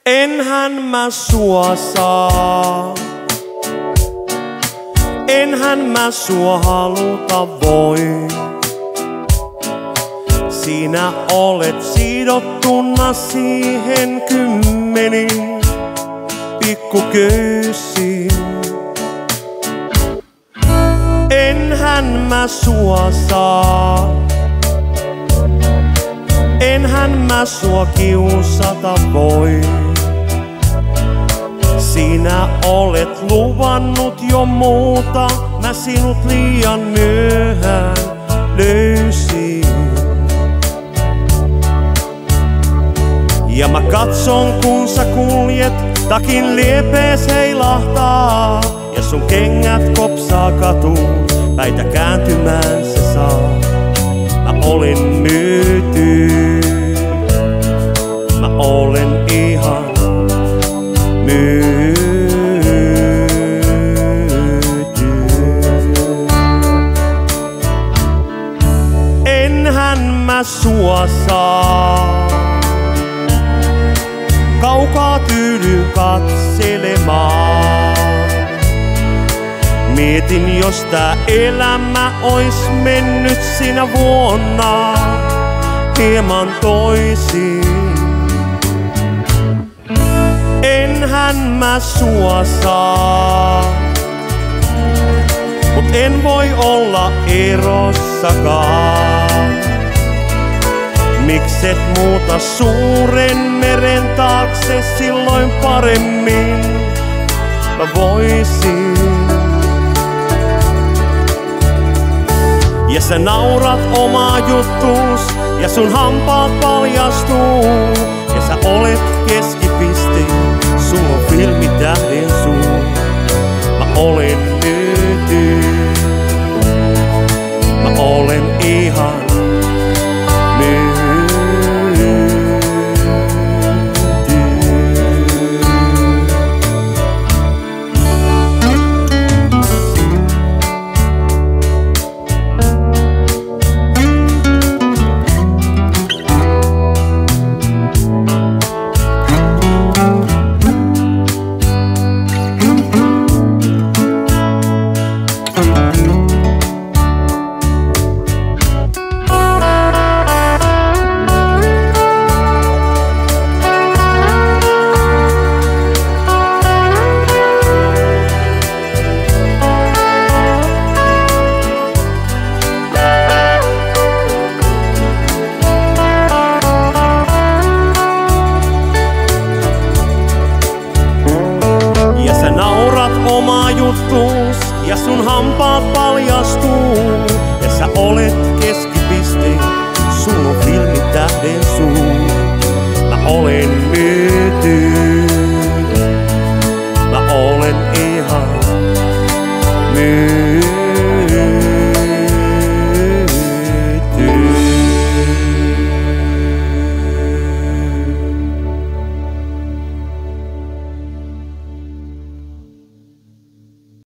Enhän mä sua saa, enhän mä sua haluta voi. Sinä olet sidottuna siihen kymmeniin pikkuköysiin. Enhän mä sua saa, enhän mä sua kiusata voi. Sinä olet luvannut jo muuta, mä sinut liian myöhään löysin. Ja mä katson kun sä kuljet, takin liepees heilahtaa. Ja sun kengät kopsaa katuun, päitä kääntymään se saa. Mä olin myyty, mä olen ihan myyty. Enhän mä sua saa, kaukaa tyydyn katselemaan. Mietin, jos tää elämä ois mennyt sinä vuonna hieman toisin. Enhän mä sua saa, mut en voi olla erossakaan. Mikset muuta suuren meren taakse, silloin paremmin mä voisin. Ja sä naurat omaa juttuus ja sun hampaat paljastuu. Ja sä olet keskipiste, sulla on filmitähden suu. Mä olen myyty, mä olen ihan myyty. Ja sun hampaat paljastuu, ja sä olet keskipiste, sun on filmitähden